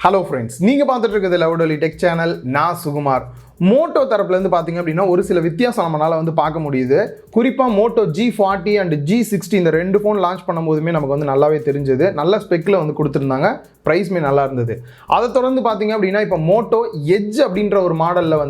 Hello friends, நீங்கள் பார்த்துட்டு இருக்கிறது லவுடலி டெக் சேனல். நான் சுகுமார். மோட்டோ தரப்புலேருந்து பார்த்தீங்க அப்படின்னா ஒரு சில வித்தியாசம் நம்மளால் பார்க்க முடியுது. குறிப்பாக மோட்டோ G40 அண்ட் G60 இந்த ரெண்டு ஃபோன் லான்ச் பண்ணும்போதுமே நமக்கு நல்லாவே தெரிஞ்சது. நல்ல ஸ்பெக்கில் கொடுத்துருந்தாங்க, ப்ரைஸுமே நல்லா இருந்தது. அதை தொடர்ந்து பார்த்தீங்க அப்படின்னா இப்போ மோட்டோ எட்ஜ் அப்படின்ற ஒரு மாடலில்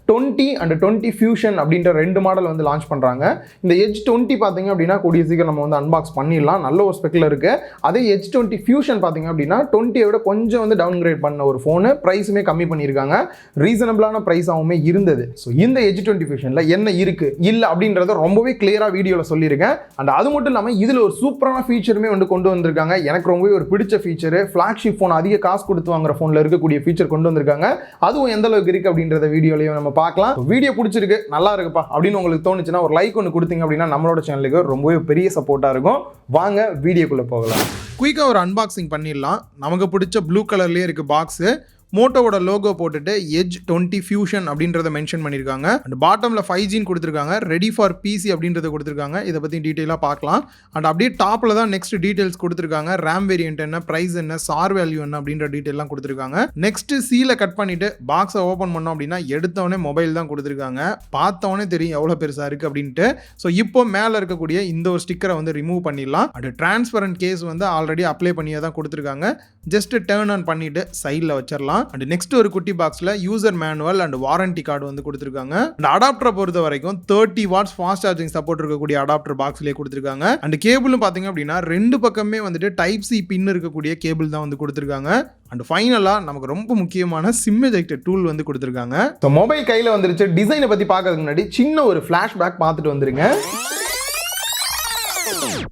20 அண்ட் 20 ஃபியூஷன் அப்படின்ற ரெண்டு மாடல் லான்ச் பண்ணுறாங்க. இந்த எட்ஜ் 20 பார்த்தீங்க அப்படின்னா கூடிய சீக்கிரம் நம்ம அன்பாக்ஸ் பண்ணிடலாம், நல்ல ஒரு ஸ்பெக்கில் இருக்குது. அதே எட்ஜ் 20 ஃபியூஷன் பார்த்தீங்க அப்படின்னா 20 விட கொஞ்சம் டவுன் கிரேட் பண்ண ஒரு ஃபோனு, ப்ரைஸுமே கம்மி பண்ணியிருக்காங்க, ரீசனபிளான ப்ரைஸாகவுமே இருந்தது. ஸோ இந்த எட்ஜ் 20 ஃபியூஷனில் என்ன இருக்குது இல்லை அப்படின்றத ரொம்பவே கிளியராக வீடியோவில் சொல்லியிருக்கேன். அண்ட் அது மட்டும் இல்லாமல் இதில் ஒரு சூப்பரான ஃபீச்சருமே கொண்டு வந்திருக்காங்க. எனக்கு ரொம்பவே ஒரு பிடிச்ச ஃபீச்சரு, ஃப்ளாக்ஷிப் ஃபோன், அதிக காசு கொடுத்து வாங்குற ஃபோனில் இருக்கக்கூடிய ஃபீச்சர் கொண்டு வந்திருக்காங்க. அதுவும் எந்த அளவுக்கு இருக்குது அப்படின்றத வீடியோலையும் நம்ம பார்க்கலாம். வீடியோ பிடிச்சிருக்கு, நல்லா இருக்குப்பா அப்படின்னு உங்களுக்கு தோணுச்சுன்னா ஒரு லைக் ஒன்று கொடுத்தீங்க அப்படின்னா நம்மளோட சேனலுக்கு ரொம்பவே பெரிய சப்போர்ட்டாக இருக்கும். வாங்க வீடியோக்குள்ளே போகலாம். குயிக்காக ஒரு அன்பாக்சிங் பண்ணிடலாம். நமக்கு பிடிச்ச ப்ளூ கலர்லேயே இருக்குது பாக்ஸு. மோட்டோவோட லோகோ போட்டுட்டு எட்ஜ் 20 ஃபியூஷன் அப்படின்றத மென்ஷன் பண்ணியிருக்காங்க. அண்ட் பாட்டமில் 5Gன்னு கொடுத்துருக்காங்க, ரெடி ஃபார் பிசி அப்படின்றத கொடுத்துருக்காங்க. இதை பற்றி டீட்டெயிலாக பார்க்கலாம். அண்ட் அப்படியே டாப்பில் தான் நெக்ஸ்ட் டீட்டெயில்ஸ் கொடுத்துருக்காங்க. ரேம் வேரியன்ட் என்ன, ப்ரைஸ் என்ன, சார் வேல்யூ என்ன அப்படின்ற டீட்டெயிலாம் கொடுத்துருக்காங்க. நெக்ஸ்ட் சீலை கட் பண்ணிவிட்டு பாக்ஸை ஓப்பன் பண்ணோம் அப்படின்னா எடுத்தவொடனே மொபைல் தான் கொடுத்துருக்காங்க. பார்த்தவொடனே தெரியும் எவ்வளோ பெருசாக இருக்குது அப்படின்ட்டு. ஸோ இப்போ மேலே இருக்கக்கூடிய இந்த ஒரு ஸ்டிக்கரை ரிமூவ் பண்ணிடலாம். And transparent case already apply பண்ணியே தான் கொடுத்துருக்காங்க. ஜஸ்ட் டர்ன் ஆன் பண்ணிவிட்டு சைடில் வச்சிடலாம். அண்ட் நெக்ஸ்ட் ஒரு குட்டி பாக்ஸில் user manual and warranty card கொடுத்துருக்காங்க. அண்ட் அடாப்டரை பொறுத்த வரைக்கும் 30 வாட்ஸ் ஃபாஸ்ட் சார்ஜிங் சப்போர்ட் இருக்கக்கூடிய அடாப்டர் பாக்ஸ்லேயே கொடுத்துருக்காங்க. அண்ட் கேபிளும் பார்த்தீங்க அப்படின்னா ரெண்டு பக்கமே டைப் சி பின் இருக்கக்கூடிய கேபிள் தான் கொடுத்துருக்காங்க. அண்ட் ஃபைனலாக நமக்கு ரொம்ப முக்கியமான சிம் எஜெக்டர் டூல் கொடுத்துருக்காங்க. ஸோ மொபைல் கையில் வந்துருச்சு. டிசைனை பற்றி பார்க்கறதுக்கு முன்னாடி சின்ன ஒரு ஃப்ளாஷ்பேக் பார்த்துட்டு வந்துருங்க.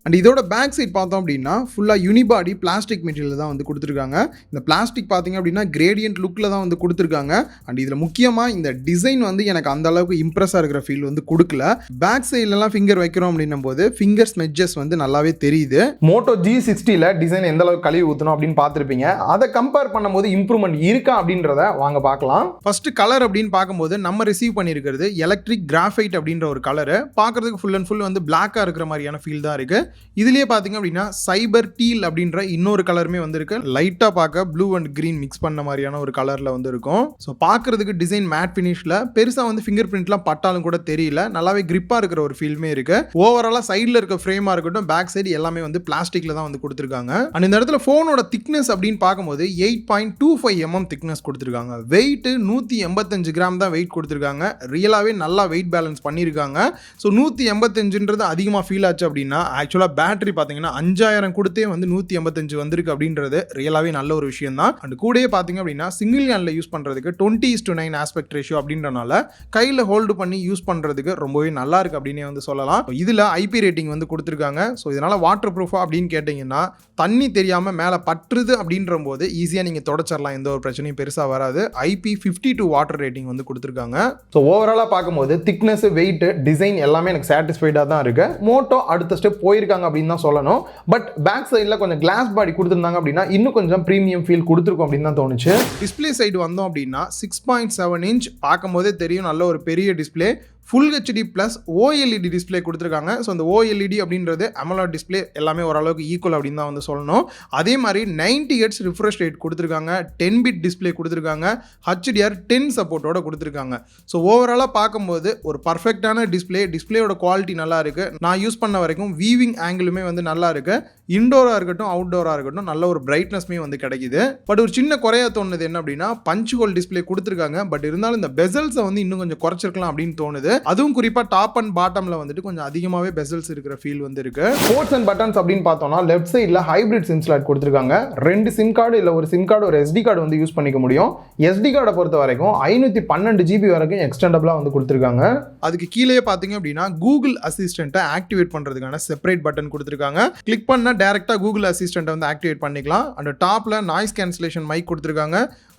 அண்ட் இதோட பேக் சைட் பார்த்தோம் அப்படின்னா ஃபுல்லாக யூனிபாடி பிளாஸ்டிக் மெட்டீரியல் தான் கொடுத்துருக்காங்க. இந்த பிளாஸ்டிக் பார்த்தீங்க அப்படின்னா கிரேடியன்ட் லுக்கில் தான் கொடுத்துருக்காங்க. அண்ட் இதில் முக்கியமாக இந்த டிசைன் எனக்கு அந்த அளவுக்கு இம்ப்ரெஸ்ஸாக இருக்கிற ஃபீல் கொடுக்கல. பேக் சைட்லலாம் ஃபிங்கர் வைக்கிறோம் அப்படின்னும் போது ஃபிங்கர் ஸ்மெட்ஜஸ் நல்லாவே தெரியுது. மோட்டோ G60ல டிசைன் எந்த அளவுக்கு கழுவி ஊற்றணும் அப்படின்னு பார்த்துருப்பீங்க. அதை கம்பேர் பண்ணும்போது இம்ப்ரூவ்மெண்ட் இருக்கா அப்படின்றத வாங்க பார்க்கலாம். ஃபர்ஸ்ட் கலர் அப்படின்னு பார்க்கும்போது நம்ம ரிசீவ் பண்ணியிருக்கிறது எலக்ட்ரிக் கிராஃபைட் அப்படின்ற ஒரு கலரு. பார்க்கறதுக்கு ஃபுல் அண்ட் ஃபுல் பிளாக்காக இருக்கிற மாதிரியான ஃபீல் தான் இருக்கு. இதுலயே பாத்தீங்க அப்படின்னா சைபர் டீல் அப்படின்ற இன்னொரு கலருமே இருக்கு. லைட்டா பார்க்க ப்ளூ அண்ட் கிரீன் மிக்ஸ் பண்ண மாதிரியான ஒரு கலர்ல இருக்கும். ஸோ பார்க்கறதுக்கு டிசைன் மேட் ஃபினிஷ்ல பெருசா ஃபிங்கர் பிரிண்ட்லாம் பட்டாலும் கூட தெரியல, நல்லாவே கிரிப்பா இருக்கிற ஒரு ஃபீல்மே இருக்கு. ஓவராலா சைட்ல இருக்க ஃப்ரேமா இருக்கட்டும், பேக் சைடு எல்லாமே பிளாஸ்டிக்ல தான் கொடுத்துருக்காங்க. அண்ட் இந்த இடத்துல போனோட திக்னஸ் அப்படின்னு பார்க்கும்போது 8.25 mm திக்னஸ் கொடுத்துருக்காங்க. வெயிட் 185 கிராம் தான் வெயிட் கொடுத்துருக்காங்க. ரியலாவே நல்லா வெயிட் பேலன்ஸ் பண்ணியிருக்காங்க. ஸோ 185ன்றது அதிகமாக ஃபீல் ஆச்சு அப்படின்னா ஆக்சுவலாக பேட்டரி பார்த்தீங்கன்னா 5000 கொடுத்தே 185 வந்திருக்கு அப்படின்றது ரியலாகவே நல்ல ஒரு விஷயம் தான். அண்ட் கூடயே பார்த்தீங்க அப்படின்னா சிங்கிள் ஹேண்டில் யூஸ் பண்ணுறதுக்கு 20:9 ஆஸ்பெக்ட் ரேஷியோ அப்படின்றனால கையில் ஹோல்டு பண்ணி யூஸ் பண்ணுறதுக்கு ரொம்பவே நல்லா இருக்கு அப்படின்னே சொல்லலாம். இதில் ஐபி ரேட்டிங் கொடுத்துருக்காங்க. ஸோ இதனால் வாட்டர் ப்ரூஃபா அப்படின்னு கேட்டிங்கன்னா தண்ணி தெரியாமல் மேலே பற்றுது அப்படின்ற போது ஈஸியாக நீங்கள் தொடச்சிடலாம், எந்த ஒரு பிரச்சனையும் பெருசாக வராது. IP52 வாட்டர் ரேட்டிங் கொடுத்துருக்காங்க. ஸோ ஓவராலாக பார்க்கும்போது திக்னஸ், வெயிட், டிசைன் எல்லாமே எனக்கு சாட்டிஸ்ஃபைடாக தான் இருக்கு. மோட்டோ அடுத்த ஸ்டெப் போயிருக்காங்க அப்படின்னு தான் சொல்லணும். பட் பேக் சைடில் கொஞ்சம் கிளாஸ் பாடி கொடுத்துருந்தாங்க அப்படின்னா இன்னும் கொஞ்சம் ப்ரீமியம் ஃபீல் கொடுத்துருக்கும் அப்படின்னு தான் தோணுச்சு. டிஸ்பிளே சைடு வந்தோம் அப்படின்னா 6.7 இன்ச் பார்க்கும்போதே தெரியும், நல்ல ஒரு பெரிய display. Full HD plus OLED display கொடுத்துருக்காங்க. ஸோ அந்த OLED அப்படின்றது AMOLED டிஸ்பிளே எல்லாமே ஓரளவுக்கு ஈக்குவல் அப்படின்னு தான் சொல்லணும். அதே மாதிரி 90 Hz ரிஃப்ரெஷ் ரேட் கொடுத்துருக்காங்க. 10 பிட் டிஸ்பிளே கொடுத்துருக்காங்க. HDR10 சப்போர்ட்டோட கொடுத்துருக்காங்க. ஸோ ஓவராலாக பார்க்கும்போது ஒரு பர்ஃபெக்டான டிஸ்பிளேயோட குவாலிட்டி நல்லா இருக்கு. நான் யூஸ் பண்ண வரைக்கும் வீவிங் ஆங்கிளுமே நல்லா இருக்கு. இன்டோராக இருக்கட்டும் அவுட்டோராக இருக்கட்டும் நல்ல ஒரு பிரைட்னஸ்மே கிடைக்குது. பட் ஒரு சின்ன குறையா தோணுது என்ன அப்படின்னா பஞ்ச் ஹோல் டிஸ்பிளே கொடுத்துருக்காங்க. பட் இருந்தாலும் இந்த பெசல்ஸை இன்னும் கொஞ்சம் குறைச்சிருக்கலாம் அப்படின்னு தோணுது. அதுவும் குறிப்பா டாப் அண்ட் பாட்டம்ல கொஞ்சம் அதிகமாவே பெசல்ஸ் இருக்கிற ஃபீல் இருக்கு. போர்ட்ஸ் அண்ட் பட்டன்ஸ் அப்படின்னு பார்த்தோம்னா லெஃப்ட் சைடுல ஹைபிரிட் சிம் ஸ்லாட் கொடுத்துருக்காங்க. 2 சிம் கார்டு இல்ல ஒரு சிம் கார்டு ஒரு SD கார்டு யூஸ் பண்ணிக்க முடியும். SD கார்டை பொறுத்த வரைக்கும் 512 GB வரைக்கும் எக்ஸ்டெண்டபிளா கொடுத்துருக்காங்க. அதுக்கு கீழே பாத்தீங்க அப்படின்னா கூகுள் அசிஸ்டன்ட்டை ஆக்டிவேட் பண்றதுக்கான செப்பரேட் பட்டன் கொடுத்துருக்காங்க. கிளிக் பண்ணா டைரக்டா கூகுள் அசிஸ்டன்ட்டை ஆக்டிவேட் பண்ணிக்கலாம். அண்ட் டாப்ல நாய்ஸ் கேன்சலேஷன் மைக் கொடுத்துருக்காங்க.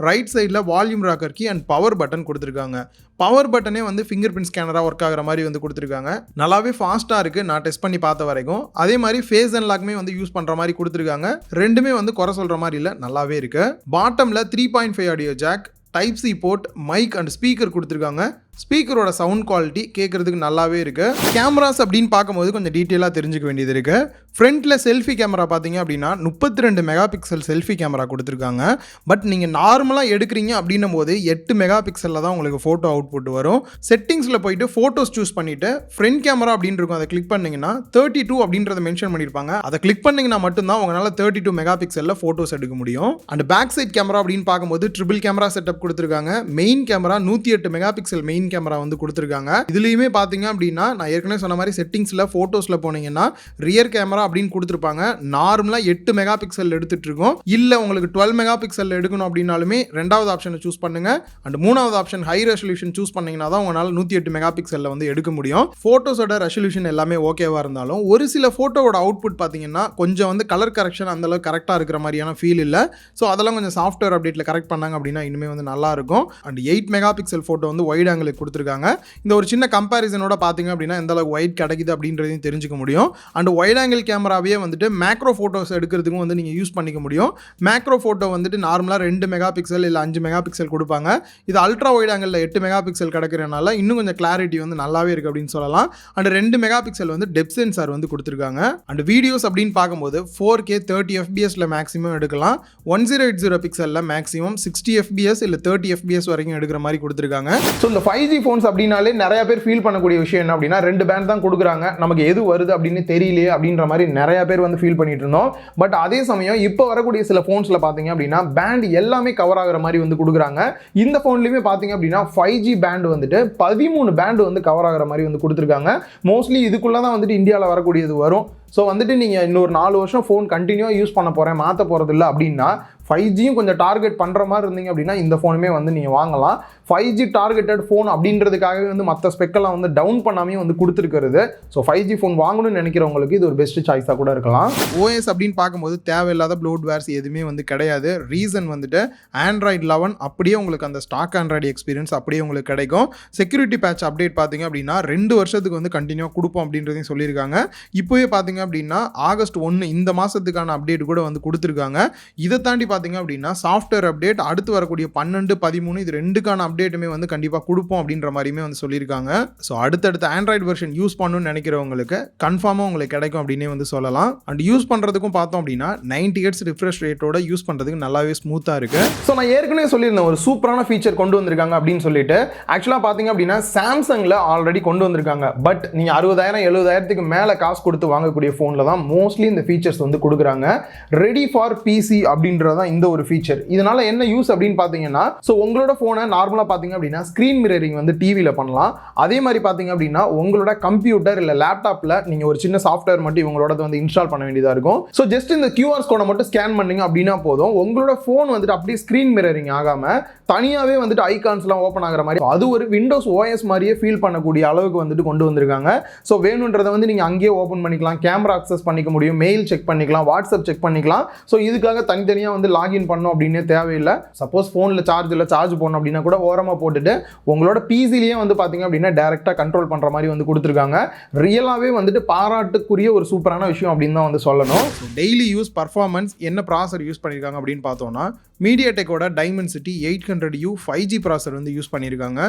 ரைட் சைடில் volume rocker key and power button கொடுத்துருக்காங்க. பவர் பட்டனே ஃபிங்கர் பிரிண்ட் ஸ்கேனராக ஒர்க் ஆகிற மாதிரி கொடுத்துருக்காங்க. நல்லாவே ஃபாஸ்ட்டாக இருக்குது நான் டெஸ்ட் பண்ணி பார்த்த வரைக்கும். அதே மாதிரி ஃபேஸ் அண்ட் லாக்மே யூஸ் பண்ணுற மாதிரி கொடுத்துருக்காங்க. ரெண்டுமே குறை சொல்கிற மாதிரி இல்லை, நல்லாவே இருக்குது. பாட்டமில் 3.5 audio jack, type C port, mic and speaker கொடுத்துருக்காங்க. ஸ்பீக்கரோட சவுண்ட் குவாலிட்டி கேட்குறதுக்கு நல்லாவே இருக்குது. கேமராஸ் அப்படின்னு பார்க்கும்போது கொஞ்சம் டீட்டெயிலாக தெரிஞ்சுக்க வேண்டியது இருக்குது. ஃப்ரண்ட்டில் செல்ஃபி கேமரா பார்த்தீங்க அப்படின்னா 32 மெகா பிக்சல் செல்ஃபி கேமரா கொடுத்துருக்காங்க. பட் நீங்கள் நார்மலாக எடுக்கிறீங்க அப்படின்னும் போது 8 மெகா பிக்சலில் தான் உங்களுக்கு ஃபோட்டோ அவுட்புட் வரும். செட்டிங்ஸில் போயிட்டு ஃபோட்டோஸ் சூஸ் பண்ணிவிட்டு ஃப்ரண்ட் கேமரா அப்படின்னு இருக்கும், அதை கிளிக் பண்ணிங்கன்னா 32 அப்படின்றத மென்ஷன் பண்ணியிருப்பாங்க. அதை கிளிக் பண்ணிங்கன்னா மட்டும்தான் உங்களால் 32 மெகா பிக்சலில் ஃபோட்டோஸ் எடுக்க முடியும். அண்ட் பேக் சைட் கேமரா அப்படின்னு பார்க்கும்போது ட்ரிபிள் கேமரா செட்டப் கொடுத்துருக்காங்க. Main camera 108 mega pixel main camera வந்து கொடுத்துருக்காங்க. இதுலேயுமே பார்த்தீங்க அப்படின்னா நான் ஏற்கனவே சொன்ன மாதிரி செட்டிங்ஸில் ஃபோட்டோஸில் போனீங்கன்னா ரியர் கேமரா அப்படின்னு கொடுத்துருப்பாங்க. நார்மலாக 8 மெகா பிக்சல் எடுத்துட்டு இருக்கோம். இல்லை உங்களுக்கு 12 மெகா பிக்சல் எடுக்கணும் அப்படின்னாலுமே ரெண்டாவது ஆப்ஷனை சூஸ் பண்ணுங்க. அண்ட் மூணாவது ஆப்ஷன் ஹை ரெசல்யூஷன் சூஸ் பண்ணீங்கன்னா தான் உங்களால் 108 மெகா பிக்சலில் வந்து எடுக்க முடியும். ஃபோட்டோஸோட ரெசல்யூஷன் எல்லாமே ஓகேவா இருந்தாலும் ஒரு சில ஃபோட்டோவோட அவுட்புட் பார்த்தீங்கன்னா கொஞ்சம் வந்து கலர் கரெக்ஷன் அந்தளவுக்கு கரெக்டாக இருக்கிற மாதிரியான ஃபீல் இல்லை. ஸோ அதெல்லாம் கொஞ்சம் சாஃப்ட்வேர் அப்டேட்டில் கரெக்ட் பண்ணாங்க அப்படின்னா இன்னுமே வந்து நல்லா இருக்கும். அண்ட் 8 மெகா பிக்சல் ஃபோட்டோ வந்து வைட் ஆங்கிளுக்கு கொடுத்துருக்காங்க. இந்த ஒரு சின்ன கம்பேரிசனோட பார்த்தீங்க அப்படின்னா எந்த அளவுக்கு வைட் கிடைக்குது அப்படின்றதையும் தெரிஞ்சுக்க முடியும். அண்ட் வைட் ஆங்கிள் கேமராவே வந்துட்டு மேக்ரோ ஃபோட்டோஸ் எடுக்கிறதுக்கும் வந்து நீங்கள் யூஸ் பண்ணிக்க முடியும். மேக்ரோ ஃபோட்டோ வந்துட்டு நார்மலாக 2 மெகா பிக்சல் இல்லை 5 மெகா பிக்சல் கொடுப்பாங்க. இது அல்ட்ரா வைட் ஆங்கிளில் 8 மெகா பிக்சல் கிடைக்கிறனால இன்னும் கொஞ்சம் கிளாரிட்டி வந்து நல்லாவே இருக்குது அப்படின்னு சொல்லலாம். அண்ட் 2 மெகா பிக்சல் வந்து டெப்த் சென்சார் வந்து கொடுத்துருக்காங்க. அண்ட் வீடியோஸ் அப்படின்னு பார்க்கும்போது 4K 30 FPSல மேக்ஸிமம் எடுக்கலாம். 1080 பிக்சலில் மேக்ஸிமம் 60 FPS இல்லை 30 FPS வரைக்கும் எடுக்கிற மாதிரி கொடுத்துருக்காங்க. ஸோ இந்த 5G ஃபோன்ஸ் அப்படின்னாலே நிறைய பேர் ஃபீல் பண்ணக்கூடிய விஷயம் என்ன அப்படின்னா 2 பேண்ட் தான் கொடுக்குறாங்க, நமக்கு எது வருது அப்படின்னு தெரியலையே அப்படின்ற மாதிரி நிறைய பேர் வந்து ஃபீல் பண்ணிட்டு இருந்தோம். பட் அதே சமயம் இப்போ வரக்கூடிய சில ஃபோன்ஸில் பார்த்தீங்க அப்படின்னா பேண்ட் எல்லாமே கவர் ஆகிற மாதிரி வந்து கொடுக்குறாங்க. இந்த ஃபோன்லையுமே பார்த்தீங்க அப்படின்னா 5G பேண்ட் வந்துட்டு 13 பேண்ட் வந்து கவர் ஆகிற மாதிரி வந்து கொடுத்துருக்காங்க. மோஸ்ட்லி இதுக்குள்ளே தான் வந்துட்டு இந்தியாவில் வரக்கூடியது வரும். ஸோ வந்துட்டு நீங்கள் இன்னொரு 4 வருஷம் ஃபோன் கண்டினியூவாக யூஸ் பண்ண போகிறேன், மாற்ற போகிறது இல்லை அப்படின்னா 5Gயும் கொஞ்சம் டார்கெட் பண்ணுற மாதிரி இருந்தீங்க அப்படின்னா இந்த ஃபோனுமே வந்து நீங்கள் வாங்கலாம். 5G டார்கெட்டட் ஃபோன் அப்படின்றதுக்காகவே வந்து மற்ற ஸ்பெக்கெல்லாம் வந்து டவுன் பண்ணாமே வந்து கொடுத்துருக்கிறது. ஸோ 5G ஃபோன் வாங்கணும்னு நினைக்கிறவங்களுக்கு இது ஒரு பெஸ்ட் சாய்ஸாக கூட இருக்கலாம். OS அப்படின்னு பார்க்கும்போது தேவையில்லாத ப்ளோட்வேர்ஸ் எதுவுமே வந்து கிடையாது. ரீசன் வந்துட்டு Android 11 அப்படியே உங்களுக்கு அந்த ஸ்டாக் ஆண்ட்ராய்டு எக்ஸ்பீரியன்ஸ் அப்படியே உங்களுக்கு கிடைக்கும். செக்யூரிட்டி பேட்ச் அப்டேட் பார்த்தீங்க அப்படின்னா 2 வருஷத்துக்கு வந்து கண்டினியூவாக கொடுப்போம் அப்படின்றதையும் சொல்லியிருக்காங்க. இப்போவே பார்த்தீங்க அப்படின்னா ஆகஸ்ட் 1 இந்த மாதத்துக்கான அப்டேட் கூட வந்து கொடுத்துருக்காங்க. இதை தாண்டி பார்த்தீங்க அப்படின்னா சாஃப்ட்வேர் அப்டேட் அடுத்து வரக்கூடிய 12, 13 இது 2க்கான அப்டேட்டுமே வந்து கண்டிப்பாக கொடுப்போம் அப்படின்ற மாதிரியுமே வந்து சொல்லியிருக்காங்க. ஸோ அடுத்தடுத்த ஆண்ட்ராய்டு வெர்ஷன் யூஸ் பண்ணணும்னு நினைக்கிறவங்களுக்கு கன்ஃபார்மாக உங்களுக்கு கிடைக்கும் அப்படின்னே வந்து சொல்லலாம். அண்ட் யூஸ் பண்ணுறதுக்கும் பார்த்தோம் அப்படின்னா 90 Hz ரிஃப்ரெஷ் ரேட்டோட யூஸ் பண்ணுறதுக்கு நல்லாவே ஸ்மூத்தாக இருக்குது. ஸோ நான் ஏற்கனவே சொல்லியிருந்தேன் ஒரு சூப்பரான ஃபீச்சர் கொண்டு வந்திருக்காங்க அப்படின்னு சொல்லிட்டு. ஆக்சுவலாக பார்த்தீங்க அப்படின்னா சாம்சங்கில் ஆல்ரெடி கொண்டு வந்திருக்காங்க. பட் நீங்கள் 60,000 70,000க்கு மேலே காசு கொடுத்து வாங்கக்கூடிய ஃபோனில் தான் மோஸ்ட்லி இந்த ஃபீச்சர்ஸ் வந்து கொடுக்குறாங்க. ரெடி ஃபார் பிசி அப்படின்றதான் இந்த ஒரு ஃபீச்சர். இதனால என்ன யூஸ் அப்படின்னு பார்த்தீங்கன்னா ஸோ உங்களோட ஃபோனை நார்மலாக பார்த்தீங்க அப்படின்னா ஸ்க்ரீன் மிரரிங் வந்து டிவியில் பண்ணலாம். அதே மாதிரி பார்த்தீங்க அப்படின்னா உங்களோட கம்ப்யூட்டர் இல்லை லேப்டாப்பில் நீங்கள் ஒரு சின்ன சாஃப்ட்வேர் மட்டும் இவங்களோட வந்து இன்ஸ்டால் பண்ண வேண்டியதாக இருக்கும். ஸோ ஜஸ்ட் இந்த QR கோடை மட்டும் ஸ்கேன் பண்ணீங்க அப்படின்னா போதும், உங்களோட ஃபோன் வந்துட்டு அப்படியே ஸ்க்ரீன் மிரரிங் ஆகாமல் தனியாகவே வந்துட்டு ஐகான்ஸ்லாம் ஓப்பன் ஆகிற மாதிரி அது ஒரு விண்டோஸ் OS மாதிரியே ஃபீல் பண்ணக்கூடிய அளவுக்கு வந்துட்டு கொண்டு வந்திருக்காங்க. ஸோ வேணுன்றதை வந்து நீங்கள் அங்கேயே ஓப்பன் பண்ணிக்கலாம், கேமரா அக்சஸ் பண்ணிக்க முடியும், மெயில் செக் பண்ணிக்கலாம், வாட்ஸ்அப் செக் பண்ணிக்கலாம். ஸோ இதுக்காக தனித்தனியாக வந்து லாகின் பண்ணணும் அப்படின்னே தேவையில்லை. சப்போஸ் ஃபோனில் சார்ஜ் போடணும் அப்படின்னா கூட ஓரமாக போட்டுட்டு உங்களோட பிசிலேயே வந்து பார்த்தீங்க அப்படின்னா டேரெக்டாக கண்ட்ரோல் பண்ணுற மாதிரி வந்து கொடுத்துருக்காங்க. ரியலாகவே வந்துட்டு பாராட்டுக்குரிய ஒரு சூப்பரான விஷயம் அப்படின்னு தான் வந்து சொல்லணும். டெய்லி யூஸ் பர்ஃபார்மன்ஸ் என்ன ப்ராசர் யூஸ் பண்ணியிருக்காங்க அப்படின்னு பார்த்தோம்னா மீடியாடெக்கோட டைமென்சிட்டி 800U 5G ப்ராசர் வந்து யூஸ் பண்ணியிருக்காங்க.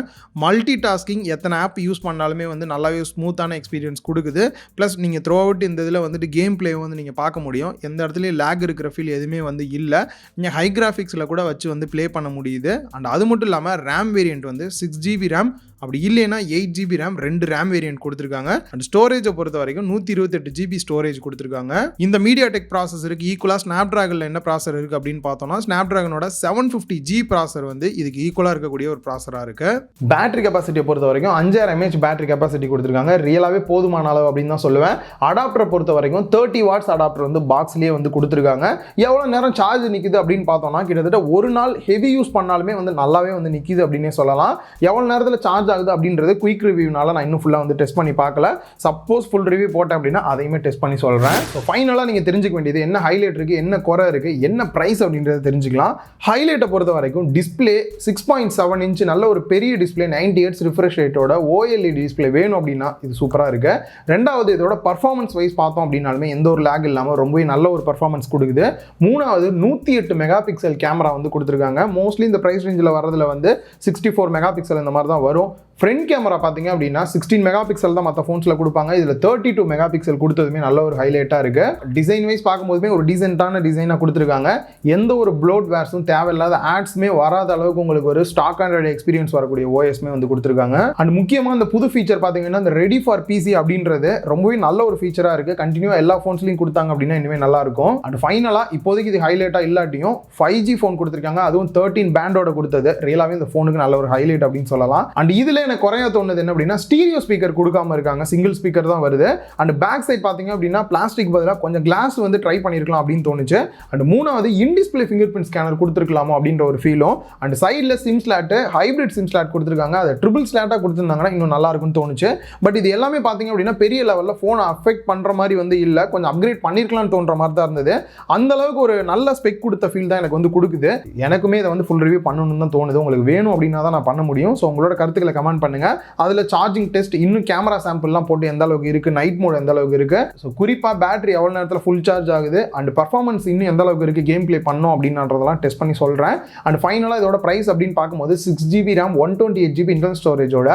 மல்டி டாஸ்கிங் எத்தனை ஆப் யூஸ் பண்ணாலுமே வந்து நல்லாவே ஸ்மூத்தான எக்ஸ்பீரியன்ஸ் கொடுக்குது. ப்ளஸ் நீங்கள் த்ரூ அவுட் இந்த இதில் வந்துட்டு கேம் பிளே வந்து நீங்கள் பார்க்க முடியும். எந்த இடத்துலையும் லேக் இருக்கிற ஃபீல் எதுவுமே வந்து இல்லை. நீங்கள் ஹை கிராஃபிக்ஸில் கூட வச்சு வந்து ப்ளே பண்ண முடியுது. அண்ட் அது மட்டும் இல்லாமல் ரேம் வேரியன்ட் வந்து 6GB ரேம், அப்படி இல்லைன்னா 8GB ரேம் 2 ரேம் வேரியன்ட் கொடுத்துருக்காங்க. அண்ட் ஸ்டோரேஜை பொறுத்த வரைக்கும் 128GB ஸ்டோரேஜ் கொடுத்துருக்காங்க. இந்த மீடியாடெக் ப்ராசஸருக்கு ஈக்குவலாக ஸ்னாப்ட்ராகனில் என்ன ப்ராசர் இருக்குது அப்படின்னு பார்த்தோம்னா ஸ்னாப்ட்ராகனோட 750G ப்ராசர் வந்து இதுக்கு ஈக்குவலாக இருக்கக்கூடிய ஒரு ப்ராசராக இருக்குது. பேட்டரி கெப்பாசிட்டியை பொறுத்த வரைக்கும் 5000 mAh பேட்டரி கெப்பாசிட்டி கொடுத்துருக்காங்க. ரியலாகவே போதுமான அளவு அப்படின்னு தான் சொல்லுவேன். அடாப்டரை பொறுத்த வரைக்கும் 30 வாட்ஸ் அடாப்டர் வந்து பாக்ஸ்லேயே வந்து கொடுத்துருக்காங்க. எவ்வளோ நேரம் சார்ஜ் நிற்குது அப்படின்னு பார்த்தோம்னா கிட்டத்தட்ட ஒரு நாள் ஹெவி யூஸ் பண்ணாலுமே வந்து நல்லாவே வந்து நிற்கிது அப்படின்னே சொல்லலாம். எவ்வளோ நேரத்தில் சார்ஜ் ஆகுது அப்படின்றது குயிக் ரிவ்யூனால நான் இன்னும் ஃபுல்லாக வந்து டெஸ்ட் பண்ணி பார்க்கல. சப்போஸ் ஃபுல் ரிவ்யூ போட்டேன் அப்படின்னா அதையுமே டெஸ்ட் பண்ணி சொல்கிறேன். ஸோ ஃபைனலாக நீங்கள் தெரிஞ்சுக்க வேண்டியது என்ன ஹைலைட் இருக்குது, என்ன குறை இருக்குது, என்ன ப்ரைஸ் அப்படின்றத தெரிஞ்சுக்கலாம். ஹைலைட்டை பொறுத்த வரைக்கும் டிஸ்பிளே 6.7 இன்ச் நல்ல ஒரு பெரிய டிஸ்பிளே 90 Hz ரிஃப்ரெஷ் ரேட்டோட OLED டிஸ்பிளே வேணும் அப்படின்னா இது சூப்பராக இருக்கு. ரெண்டாவது இதோட பர்ஃபார்மன்ஸ் வைஸ் பார்த்தோம் அப்படின்னாலுமே எந்த ஒரு லேக் இல்லாமல் ரொம்பவே நல்ல ஒரு பர்ஃபார்மன்ஸ் கொடுக்குது. மூணாவது 108 மெகா பிக்சல் கேமரா வந்து கொடுத்துருக்காங்க. மோஸ்ட்லி இந்த ப்ரைஸ் ரேஞ்சில் வரதுல வந்து 64 மெகா பிக்சல் இந்த மாதிரி தான் வரும். ஃப்ரண்ட் கேமரா பார்த்தீங்க அப்படின்னா 16 மெகா பிக்சல் தான் மற்ற ஃபோன்ஸில் கொடுப்பாங்க. இதில் 32 மெகா பிக்சல் கொடுத்ததுமே நல்ல ஒரு ஹைலைட்டாக இருக்குது. டிசைன் வைஸ் பார்க்கும்போதுமே ஒரு டீசென்ட்டான டிசைனாக கொடுத்துருக்காங்க. எந்த ஒரு ப்ளோட் வேர்ஸும் தேவையில்லாத ஆட்ஸ்மே வராத அளவுக்கு உங்களுக்கு ஒரு ஸ்டாக் ஆண்ட்ராய்டு எக்ஸ்பீரியன்ஸ் வரக்கூடிய ஓஎஸ்மே வந்து கொடுத்துருக்காங்க. அண்ட் முக்கியமாக இந்த புது ஃபீச்சர் பார்த்தீங்கன்னா இந்த ரெடி ஃபார் பிசி அப்படின்றது ரொம்பவே நல்ல ஒரு ஃபீச்சராக இருக்குது. கண்டினியூவாக எல்லா ஃபோன்ஸ்லையும் கொடுத்தாங்க அப்படின்னா இனிமேல் நல்லாயிருக்கும். அண்ட் ஃபைனலாக இப்போதைக்கு இது ஹைலைட்டாக இல்லாட்டியும் 5G ஃபோன் கொடுத்துருக்காங்க. அதுவும் 13 பேண்டோட கொடுத்தது ரியலாகவே இந்த ஃபோனுக்கு நல்ல ஒரு ஹைலைட் அப்படின்னு சொல்லலாம். அண்ட் இதில் எனக்கு குறைய தோணுது என்ன அப்படின்னா ஸ்டீரியோ ஸ்பீக்கர் கொடுக்காம இருக்காங்க. சிங்கிள் ஸ்பீக்கர் தான் வருது. அண்ட் பேக் சைட் பார்த்தீங்க அப்படின்னா பிளாஸ்டிக் பதிலாக கொஞ்சம் கிளாஸ் வந்து ட்ரை பண்ணியிருக்கலாம் அப்படின்னு தோணுச்சு. அண்ட் மூணாவது இன்டிஸ்பிளே ஃபிங்கர் பிரிண்ட் ஸ்கேனர் கொடுத்துருக்கலாமோ அப்படின்ற ஒரு ஃபீலும். அண்ட் சைடில் sim slot hybrid sim slot கொடுத்துருக்காங்க. அதை ட்ரிபிள் ஸ்லாட்டாக கொடுத்துருந்தாங்கன்னா இன்னும் நல்லா இருக்கும்னு தோணுச்சு. பட் இது எல்லாமே பார்த்தீங்க அப்படின்னா பெரிய லெவலில் ஃபோனை அஃபெக்ட் பண்ணுற மாதிரி வந்து இல்லை. கொஞ்சம் அப்கிரேட் பண்ணியிருக்கலாம்னு தோன்ற மாதிரி தான் இருந்தது. அந்த அளவுக்கு ஒரு நல்ல ஸ்பெக் கொடுத்த ஃபீல் தான் எனக்கு வந்து கொடுக்குது. எனக்குமே இதை வந்து ஃபுல் ரிவ்யூ பண்ணணும்னு தான் தோணுது. உங்களுக்கு வேணும் அப்படின்னா தான் நான் பண்ண முடியும். ஸோ உங்களோட கருத்துக்களை கமெண்ட் பண்ணுங்க. அதில் சார்ஜிங் டெஸ்ட் இன்னும் கேமரா சாம்பிள்லாம் போட்டு எந்த அளவுக்கு இருக்குது, நைட் மோட் எந்த அளவுக்கு இருக்குது, ஸோ குறிப்பாக பேட்டரி எவ்வளோ நேரத்தில் ஃபுல் சார்ஜ் ஆகுது, அண்ட் பர்ஃபார்மன்ஸ் இன்னும் எந்த அளவுக்கு இருக்குது, கேம் பிளே பண்ணோம் அப்படின்றதெல்லாம் டெஸ்ட் பண்ணி சொல்கிறேன். அண்ட் ஃபைனலாக இதோட ப்ரைஸ் அப்படின்னு பார்க்கும்போது 6GB RAM 128GB இன்டர்னல் ஸ்டோரேஜோட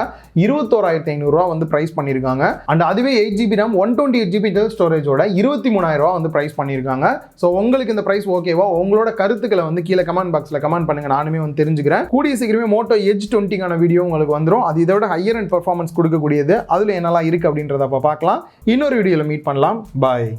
21,500 வந்து ப்ரைஸ் பண்ணியிருக்காங்க. அண்ட் அதுவே 8GB RAM 128GB இன்டர்னல் ஸ்டோரேஜோட 23,000 வந்து ப்ரைஸ் பண்ணியிருக்காங்க. ஸோ உங்களுக்கு இந்த ப்ரைஸ் ஓகேவா? உங்களோட கருத்துக்களை வந்து கீழே கமெண்ட் பாக்ஸில் கமெண்ட் பண்ணுங்கள். நானுமே வந்து தெரிஞ்சுக்கிறேன். கூடிய சீக்கிரமே மோட்டோ எட்ஜ் 20க்கான வீடியோ உங்களுக்கு வந்துடும். அது இதோட ஹையர் அண்ட் பர்ஃபார்மன்ஸ் கொடுக்கக்கூடியது. அதில் என்னெல்லாம் இருக்குது அப்படின்றத பார்க்கலாம். இன்னொரு வீடியோவில் மீட் பண்ணலாம். பாய்.